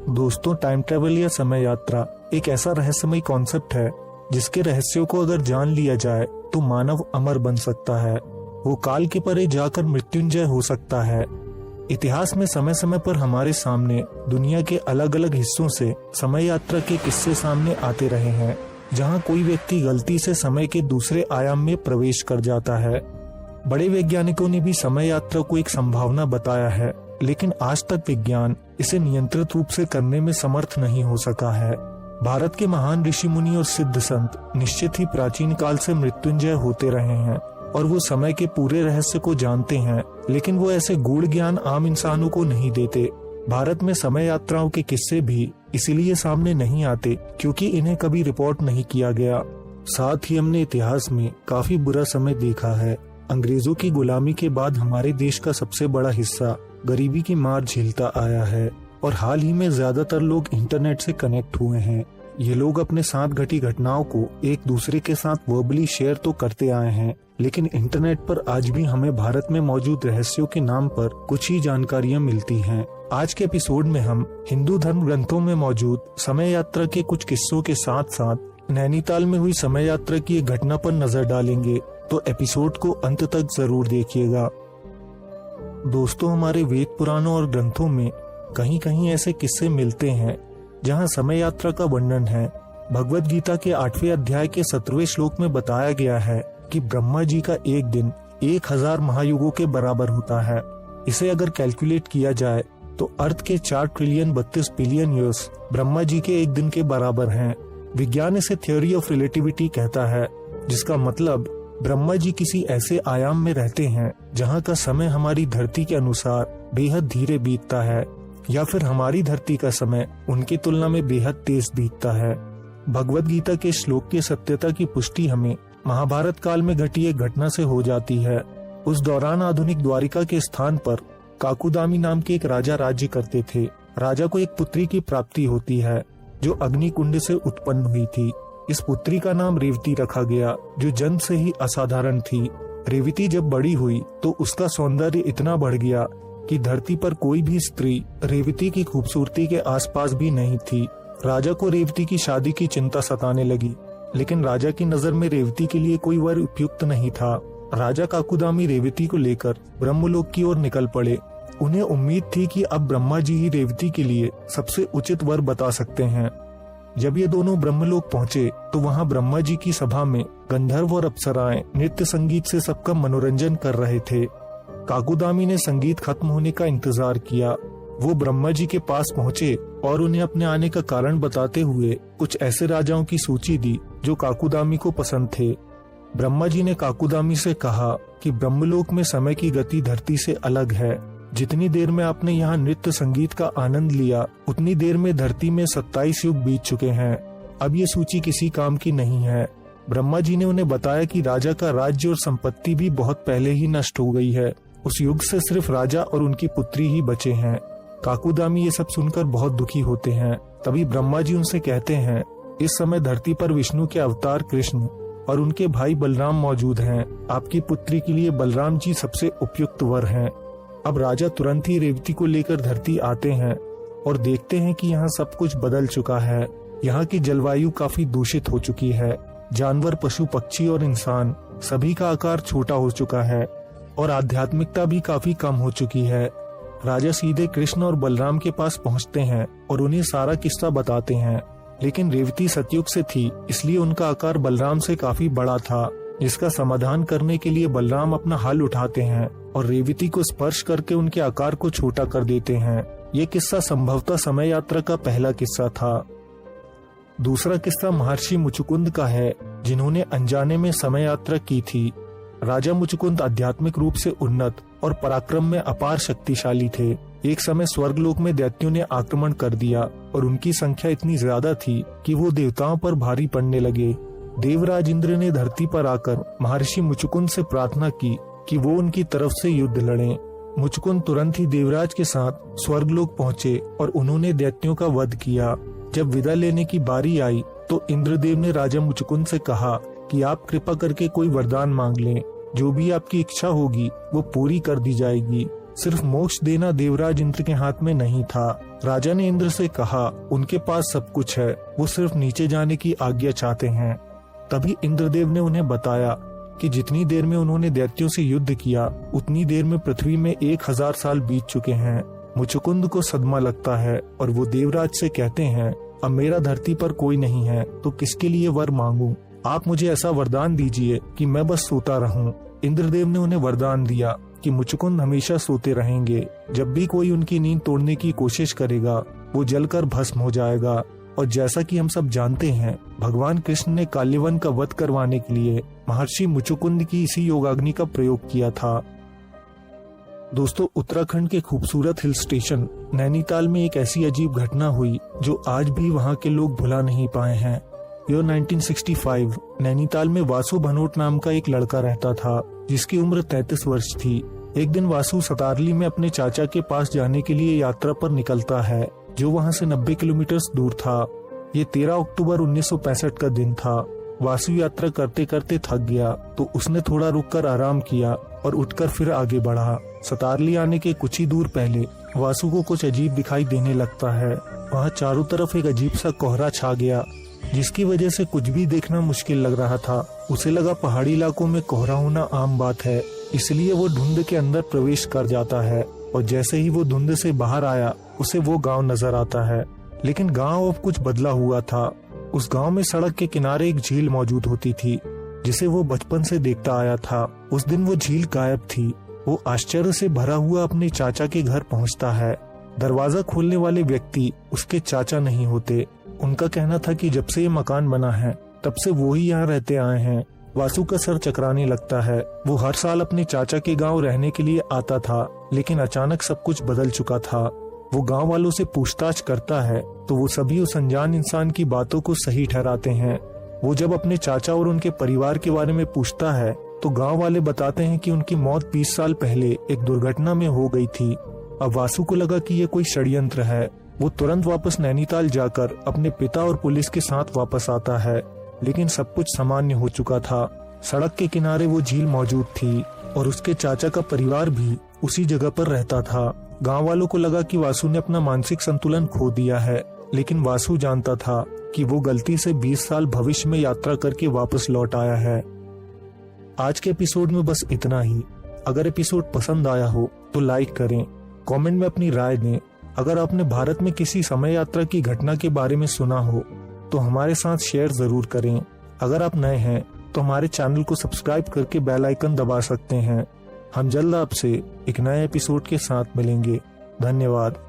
दोस्तों, time travel या समय यात्रा एक ऐसा रहस्यमय कॉन्सेप्ट है जिसके रहस्यों को अगर जान लिया जाए तो मानव अमर बन सकता है। वो काल के परे जाकर मृत्युंजय हो सकता है। इतिहास में समय समय पर हमारे सामने दुनिया के अलग अलग हिस्सों से समय यात्रा के किस्से सामने आते रहे हैं, जहां कोई व्यक्ति गलती से समय के दूसरे आयाम में प्रवेश कर जाता है। बड़े वैज्ञानिकों ने भी समय यात्रा को एक संभावना बताया है, लेकिन आज तक विज्ञान इसे नियंत्रित रूप से करने में समर्थ नहीं हो सका है। भारत के महान ऋषि मुनि और सिद्ध संत निश्चित ही प्राचीन काल से मृत्युंजय होते रहे हैं और वो समय के पूरे रहस्य को जानते हैं, लेकिन वो ऐसे गूढ़ ज्ञान आम इंसानों को नहीं देते। भारत में समय यात्राओं के किस्से भी इसीलिए सामने नहीं आते क्योंकि इन्हें कभी रिपोर्ट नहीं किया गया। साथ ही हमने इतिहास में काफी बुरा समय देखा है। अंग्रेजों की गुलामी के बाद हमारे देश का सबसे बड़ा हिस्सा गरीबी की मार झेलता आया है और हाल ही में ज्यादातर लोग इंटरनेट से कनेक्ट हुए हैं। ये लोग अपने साथ घटी घटनाओं को एक दूसरे के साथ वर्बली शेयर तो करते आए हैं, लेकिन इंटरनेट पर आज भी हमें भारत में मौजूद रहस्यों के नाम पर कुछ ही जानकारियाँ मिलती हैं। आज के एपिसोड में हम हिंदू धर्म ग्रंथों में मौजूद समय यात्रा के कुछ किस्सों के साथ साथ नैनीताल में हुई समय यात्रा की एक घटना पर नजर डालेंगे, तो एपिसोड को अंत तक जरूर देखिएगा। दोस्तों, हमारे वेद पुराणों और ग्रंथों में कहीं कहीं ऐसे किस्से मिलते हैं जहां समय यात्रा का वर्णन है। भगवत गीता के 8वें अध्याय के 17वें श्लोक में बताया गया है कि ब्रह्मा जी का एक दिन 1000 महायुगों के बराबर होता है। इसे अगर कैलकुलेट किया जाए तो अर्थ के 4 trillion 32 billion years Brahma ji के एक दिन के बराबर हैं। विज्ञान इसे थ्योरी ऑफ रिलेटिविटी कहता है, जिसका मतलब ब्रह्मा जी किसी ऐसे आयाम में रहते हैं जहां का समय हमारी धरती के अनुसार बेहद धीरे बीतता है, या फिर हमारी धरती का समय उनकी तुलना में बेहद तेज बीतता है। भगवत गीता के श्लोक की सत्यता की पुष्टि हमें महाभारत काल में घटी एक घटना से हो जाती है। उस दौरान आधुनिक द्वारिका के स्थान पर काकुदामी नाम के एक राजा राज्य करते थे। राजा को एक पुत्री की प्राप्ति होती है जो अग्नि कुंड से उत्पन्न हुई थी। इस पुत्री का नाम रेवती रखा गया, जो जन्म से ही असाधारण थी। रेवती जब बड़ी हुई तो उसका सौंदर्य इतना बढ़ गया कि धरती पर कोई भी स्त्री रेवती की खूबसूरती के आसपास भी नहीं थी। राजा को रेवती की शादी की चिंता सताने लगी, लेकिन राजा की नजर में रेवती के लिए कोई वर उपयुक्त नहीं था। राजा काकुदामी रेवती को लेकर ब्रह्मलोक की ओर निकल पड़े। उन्हें उम्मीद थी कि अब ब्रह्मा जी ही रेवती के लिए सबसे उचित वर बता सकते हैं। जब ये दोनों ब्रह्मलोक पहुँचे तो वहाँ ब्रह्मा जी की सभा में गंधर्व और अप्सराएं नृत्य संगीत से सबका मनोरंजन कर रहे थे। काकुदामी ने संगीत खत्म होने का इंतजार किया। वो ब्रह्मा जी के पास पहुँचे और उन्हें अपने आने का कारण बताते हुए कुछ ऐसे राजाओं की सूची दी जो काकुदामी को पसंद थे। ब्रह्मा जी ने काकुदामी से कहा कि ब्रह्मलोक में समय की गति धरती से अलग है। जितनी देर में आपने यहाँ नृत्य संगीत का आनंद लिया, उतनी देर में धरती में 27 युग बीत चुके हैं। अब ये सूची किसी काम की नहीं है। ब्रह्मा जी ने उन्हें बताया कि राजा का राज्य और संपत्ति भी बहुत पहले ही नष्ट हो गई है। उस युग से सिर्फ राजा और उनकी पुत्री ही बचे हैं। काकुदामी ये सब सुनकर बहुत दुखी होते हैं। तभी ब्रह्मा जी उनसे कहते हैं, इस समय धरती पर विष्णु के अवतार कृष्ण और उनके भाई बलराम मौजूद हैं। आपकी पुत्री के लिए बलराम जी सबसे उपयुक्त वर हैं। अब राजा तुरंत ही रेवती को लेकर धरती आते हैं और देखते हैं कि यहाँ सब कुछ बदल चुका है। यहाँ की जलवायु काफी दूषित हो चुकी है। जानवर, पशु, पक्षी और इंसान सभी का आकार छोटा हो चुका है और आध्यात्मिकता भी काफी कम हो चुकी है। राजा सीधे कृष्ण और बलराम के पास पहुँचते हैं और उन्हें सारा किस्सा बताते हैं, लेकिन रेवती सतयुग से थी, इसलिए उनका आकार बलराम से काफी बड़ा था, जिसका समाधान करने के लिए बलराम अपना हल उठाते हैं और रेवती को स्पर्श करके उनके आकार को छोटा कर देते हैं। ये किस्सा संभवतः समय यात्रा का पहला किस्सा था। दूसरा किस्सा महर्षि मुचुकुंद का है, जिन्होंने अनजाने में समय यात्रा की थी। राजा मुचुकुंद आध्यात्मिक रूप से उन्नत और पराक्रम में अपार शक्तिशाली थे। एक समय स्वर्गलोक में दैत्यों ने आक्रमण कर दिया और उनकी संख्या इतनी ज्यादा थी कि वो देवताओं पर भारी पड़ने लगे। देवराज इंद्र ने धरती पर आकर महर्षि मुचुकुंद से प्रार्थना की कि वो उनकी तरफ से युद्ध लड़ें। मुचुकुंद तुरंत ही देवराज के साथ स्वर्गलोक पहुँचे और उन्होंने दैत्यों का वध किया। जब विदा लेने की बारी आई तो इंद्रदेव ने राजा मुचुकुंद से कहा कि आप कृपा करके कोई वरदान मांग लें, जो भी आपकी इच्छा होगी वो पूरी कर दी जाएगी। सिर्फ मोक्ष देना देवराज इंद्र के हाथ में नहीं था। राजा ने इंद्र से कहा उनके पास सब कुछ है, वो सिर्फ नीचे जाने की आज्ञा चाहते हैं। तभी इंद्रदेव ने उन्हें बताया कि जितनी देर में उन्होंने दैत्यों से युद्ध किया उतनी देर में पृथ्वी में 1000 साल बीत चुके हैं। मुचुकुंद को सदमा लगता है और वो देवराज से कहते हैं अब मेरा धरती पर कोई नहीं है तो किसके लिए वर मांगूं? आप मुझे ऐसा वरदान दीजिए कि मैं बस सोता रहूं। इंद्रदेव ने उन्हें वरदान दिया कि मुचुकुंद हमेशा सोते रहेंगे। जब भी कोई उनकी नींद तोड़ने की कोशिश करेगा वो जलकर भस्म हो जाएगा। और जैसा कि हम सब जानते हैं, भगवान कृष्ण ने काल्यवन का वध करवाने के लिए महर्षि मुचुकुंद की इसी योगाग्नि का प्रयोग किया था। दोस्तों, उत्तराखंड के खूबसूरत हिल स्टेशन नैनीताल में एक ऐसी अजीब घटना हुई जो आज भी वहां के लोग भुला नहीं पाए हैं। ईयर 1965 नैनीताल में वासु भनोट नाम का एक लड़का रहता था जिसकी उम्र 33 वर्ष थी। एक दिन वासु सतारली में अपने चाचा के पास जाने के लिए यात्रा पर निकलता है जो वहां से 90 किलोमीटर दूर था। ये 13 अक्टूबर 1965 का दिन था। वासु यात्रा करते करते थक गया तो उसने थोड़ा रुककर आराम किया और उठकर फिर आगे बढ़ा। सतारली आने के कुछ ही दूर पहले वासु को कुछ अजीब दिखाई देने लगता है। वहाँ चारों तरफ एक अजीब सा कोहरा छा गया जिसकी वजह से कुछ भी देखना मुश्किल लग रहा था। उसे लगा पहाड़ी इलाकों में कोहरा होना आम बात है, इसलिए वो धुंध के अंदर प्रवेश कर जाता है। और जैसे ही वो धुंध से बाहर आया उसे वो गांव नजर आता है। लेकिन गांव अब कुछ बदला हुआ था। उस गांव में सड़क के किनारे एक झील मौजूद होती थी जिसे वो बचपन से देखता आया था। उस दिन वो झील गायब थी। वो आश्चर्य से भरा हुआ अपने चाचा के घर पहुंचता है। दरवाजा खोलने वाले व्यक्ति उसके चाचा नहीं होते। उनका कहना था कि जब से ये मकान बना है तब से वो ही यहाँ रहते आए हैं। वासु का सर चकराने लगता है। वो हर साल अपने चाचा के गांव रहने के लिए आता था, लेकिन अचानक सब कुछ बदल चुका था। वो गांव वालों से पूछताछ करता है तो वो सभी उस अनजान इंसान की बातों को सही ठहराते हैं। वो जब अपने चाचा और उनके परिवार के बारे में पूछता है तो गांव वाले बताते हैं कि उनकी मौत 20 साल पहले एक दुर्घटना में हो गई थी। अब वासु को लगा कि ये कोई षड्यंत्र है। वो तुरंत वापस नैनीताल जाकर अपने पिता और पुलिस के साथ वापस आता है, लेकिन सब कुछ सामान्य हो चुका था। सड़क के किनारे वो झील मौजूद थी और उसके चाचा का परिवार भी उसी जगह पर रहता था। गांव वालों को लगा कि वासु ने अपना मानसिक संतुलन खो दिया है, लेकिन वासु जानता था कि वो गलती से 20 साल भविष्य में यात्रा करके वापस लौट आया है। आज के एपिसोड में बस इतना ही। अगर एपिसोड पसंद आया हो तो लाइक करें, कमेंट में अपनी राय दें। अगर आपने भारत में किसी समय यात्रा की घटना के बारे में सुना हो तो हमारे साथ शेयर जरूर करें। अगर आप नए हैं तो हमारे चैनल को सब्सक्राइब करके बेल आइकन दबा सकते हैं। हम जल्द आपसे एक नए एपिसोड के साथ मिलेंगे। धन्यवाद।